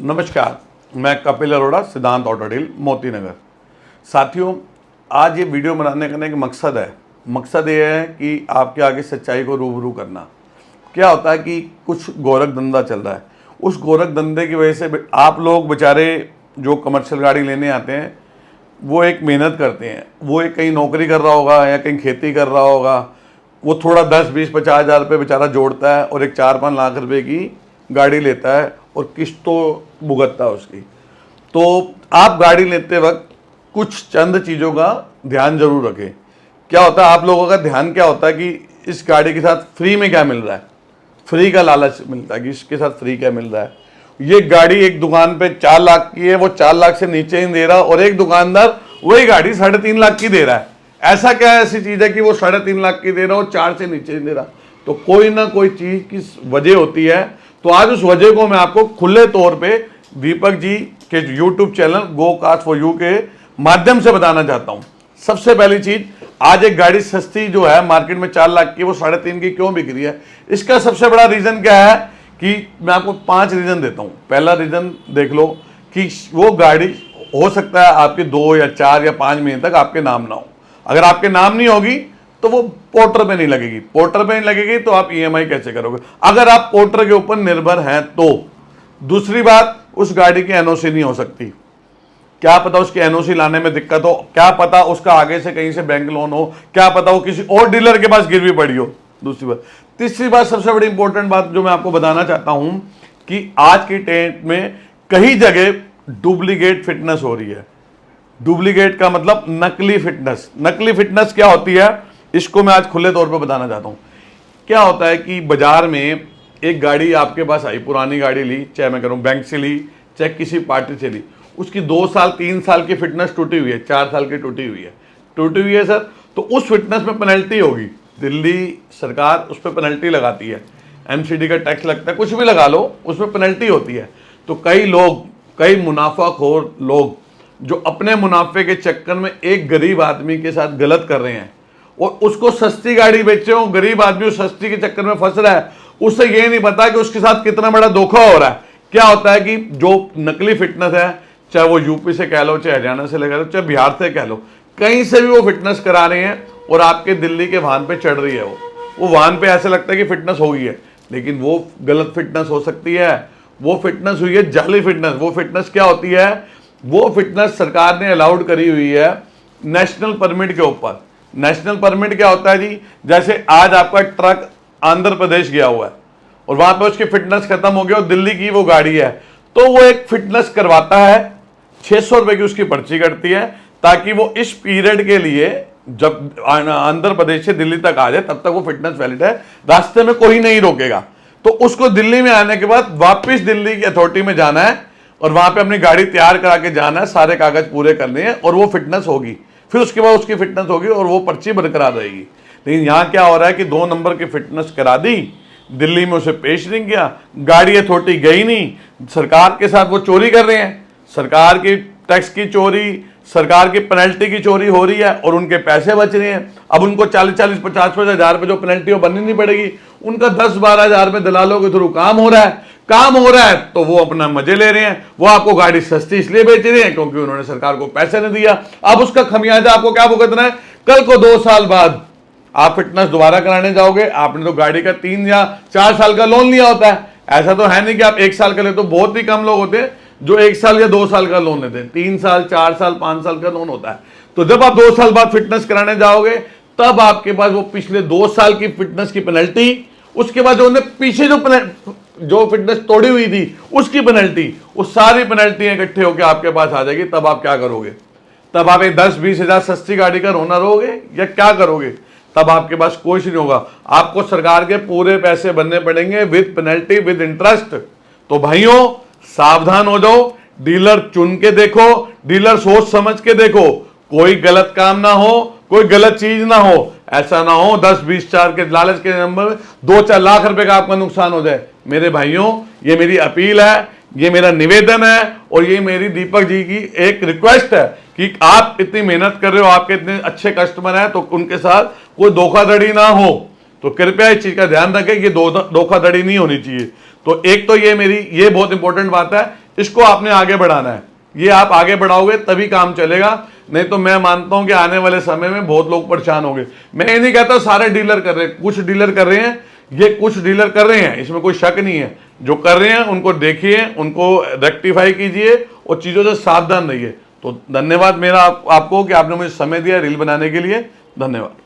नमस्कार, मैं कपिल अरोड़ा, सिद्धांत ऑटो डील, मोती नगर। साथियों, आज ये वीडियो बनाने का एक मकसद ये है कि आपके आगे सच्चाई को रूबरू करना। क्या होता है कि कुछ गोरख धंधा चल रहा है, उस गोरख धंधे की वजह से आप लोग बेचारे जो कमर्शियल गाड़ी लेने आते हैं वो एक मेहनत करते हैं, वो एक कहीं नौकरी कर रहा होगा या कहीं खेती कर रहा होगा, वो थोड़ा 10-20-50 हज़ार रुपये बेचारा जोड़ता है और एक 4-5 लाख रुपए की गाड़ी लेता है और किस्तों भुगतता है उसकी। तो आप गाड़ी लेते वक्त कुछ चंद चीज़ों का ध्यान जरूर रखें। क्या होता है, आप लोगों का ध्यान क्या होता है कि इस गाड़ी के साथ फ्री में क्या मिल रहा है, फ्री का लालच मिलता है कि इसके साथ फ्री क्या मिल रहा है। ये गाड़ी एक दुकान पे 4 लाख की है, वो 4 लाख से नीचे ही दे रहा, और एक दुकानदार वही गाड़ी 3.5 लाख की दे रहा है। ऐसा क्या ऐसी चीज़ है कि वो 3.5 लाख की दे रहा और 4 से नीचे ही दे रहा? तो कोई ना कोई चीज़ की वजह होती है। तो आज उस वजह को मैं आपको खुले तौर पे दीपक जी के YouTube channel go cars for you के माध्यम से बताना चाहता हूं। सबसे पहली चीज, आज एक गाड़ी सस्ती जो है मार्केट में 4 लाख की, वो 3.5 की क्यों बिक रही है? इसका सबसे बड़ा रीजन क्या है कि मैं आपको 5 रीजन देता हूं। पहला रीजन देख लो कि वो गाड़ी हो सकता है आपके 2 या 4 या 5 महीने तक आपके नाम ना हो। अगर आपके नाम नहीं होगी तो वो पोर्टर पे नहीं लगेगी। पोर्टर पे नहीं लगेगी तो आप ईएमआई कैसे करोगे अगर आप पोर्टर के ऊपर निर्भर हैं तो? दूसरी बात, उस गाड़ी की एनओसी नहीं हो सकती। क्या पता उसकी एनओसी लाने में दिक्कत हो, क्या पता उसका आगे से कहीं से बैंक लोन हो, क्या पता वो किसी और डीलर के पास गिरवी पड़ी हो। दूसरी बात। तीसरी बात, सबसे बड़ी इंपॉर्टेंट बात जो मैं आपको बताना चाहता हूं कि आज की डेट में कई जगह डुप्लीकेट फिटनेस हो रही है। डुप्लीकेट का मतलब नकली फिटनेस। नकली फिटनेस क्या होती है, इसको मैं आज खुले तौर पे बताना चाहता हूं। क्या होता है कि बाजार में एक गाड़ी आपके पास आई, पुरानी गाड़ी ली, चाहे मैं करूं बैंक से ली, चाहे किसी पार्टी से ली, उसकी 2 साल 3 साल की फिटनेस टूटी हुई है, 4 साल की टूटी हुई है सर, तो उस फिटनेस में पेनल्टी होगी। दिल्ली सरकार उस पर पेनल्टी लगाती है, एमसीडी का टैक्स लगता है, कुछ भी लगा लो, उसमें पेनल्टी होती है। तो कई मुनाफाखोर लोग जो अपने मुनाफे के चक्कर में एक गरीब आदमी के साथ गलत कर रहे हैं और उसको सस्ती गाड़ी बेच रहे हो, गरीब आदमी उस सस्ती के चक्कर में फंस रहा है, उससे ये नहीं पता कि उसके साथ कितना बड़ा धोखा हो रहा है। क्या होता है कि जो नकली फिटनेस है, चाहे वो यूपी से कह लो, चाहे हरियाणा से लगा लो, चाहे बिहार से कह लो, कहीं से भी वो फिटनेस करा रहे हैं और आपके दिल्ली के वाहन पे चढ़ रही है। वो वाहन पे ऐसा लगता है कि फिटनेस हो गई है, लेकिन वो गलत फिटनेस हो सकती है। वो फिटनेस हुई है जाली फिटनेस। वो फिटनेस क्या होती है? वो फिटनेस सरकार ने अलाउड करी हुई है नेशनल परमिट के ऊपर। नेशनल परमिट क्या होता है जी? जैसे आज आपका ट्रक आंध्र प्रदेश गया हुआ है और वहां पे उसकी फिटनेस खत्म हो गई और दिल्ली की वो गाड़ी है, तो वो एक फिटनेस करवाता है, 600 रुपए की उसकी पर्ची कटती है, ताकि वो इस पीरियड के लिए जब आंध्र प्रदेश से दिल्ली तक आ जाए तब तक वो फिटनेस वैलिड है, रास्ते में कोई नहीं रोकेगा। तो उसको दिल्ली में आने के बाद वापिस दिल्ली की अथॉरिटी में जाना है और वहां पे अपनी गाड़ी तैयार करा के जाना है, सारे कागज पूरे करने हैं और वो फिटनेस होगी। फिर उसके बाद उसकी फिटनेस होगी और वो पर्ची बरकरार रहेगी। लेकिन यहाँ क्या हो रहा है कि 2 नंबर की फिटनेस करा दी, दिल्ली में उसे पेश नहीं किया, गाड़ी अथॉरिटी गई नहीं, सरकार के साथ वो चोरी कर रहे हैं। सरकार की टैक्स की चोरी, सरकार की पेनल्टी की चोरी हो रही है और उनके पैसे बच रहे हैं। अब उनको 40-50 हज़ार रुपये जो पेनल्टी वो बननी नहीं पड़ेगी, उनका 10-12 हज़ार रुपये दलालों के थ्रू काम हो रहा है तो वो अपना मजे ले रहे हैं। वो आपको गाड़ी सस्ती इसलिए बेच रहे हैं क्योंकि उन्होंने सरकार को पैसे नहीं दिया। अब उसका खमियाजा आपको क्या भुगतना है? कल को 2 साल बाद आप फिटनेस दोबारा कराने जाओगे, आपने तो गाड़ी का 3 या 4 साल का लोन लिया होता है। ऐसा तो है नहीं कि आप 1 साल का ले, तो बहुत ही कम लोग होते हैं जो 1 साल या 2 साल का लोन लेते हैं। 3 साल 4 साल 5 साल का लोन होता है। तो जब आप 2 साल बाद फिटनेस कराने जाओगे तब आपके पास वो पिछले 2 साल की फिटनेस की पेनल्टी, उसके बाद जो उन्होंने पीछे जो फिटनेस तोड़ी हुई थी उसकी पेनल्टी, वो सारी पेनल्टियां इकट्ठे होकर आपके पास आ जाएगी। तब आप क्या करोगे? तब आप एक 10-20 हज़ार सस्ती गाड़ी का रोना रहोगे या क्या करोगे? तब आपके पास कुछ नहीं होगा। आपको सरकार के पूरे पैसे भरने पड़ेंगे विद पेनल्टी, विद इंटरेस्ट। तो भाइयों, सावधान हो जाओ, डीलर चुन के देखो, डीलर सोच समझ के देखो, कोई गलत काम ना हो, कोई गलत चीज ना हो। ऐसा ना हो 10-20 के लालच के नंबर में 2-4 लाख रुपए का आपका नुकसान हो जाए। मेरे भाइयों, ये मेरी अपील है, ये मेरा निवेदन है और ये मेरी दीपक जी की एक रिक्वेस्ट है कि आप इतनी मेहनत कर रहे हो, आपके इतने अच्छे कस्टमर हैं, तो उनके साथ कोई धोखाधड़ी ना हो। तो कृपया इस चीज का ध्यान रखें कि धोखाधड़ी नहीं होनी चाहिए। तो एक तो ये मेरी ये बहुत इंपॉर्टेंट बात है, इसको आपने आगे बढ़ाना है। ये आप आगे बढ़ाओगे तभी काम चलेगा, नहीं तो मैं मानता हूं कि आने वाले समय में बहुत लोग परेशान होंगे। मैं ये नहीं कहता सारे डीलर कर रहे हैं, कुछ डीलर कर रहे हैं, ये कुछ डीलर कर रहे हैं, इसमें कोई शक नहीं है। जो कर रहे हैं उनको देखिए, उनको रेक्टिफाई कीजिए और चीज़ों से सावधान रहिए। तो धन्यवाद मेरा आपको कि आपने मुझे समय दिया रील बनाने के लिए। धन्यवाद।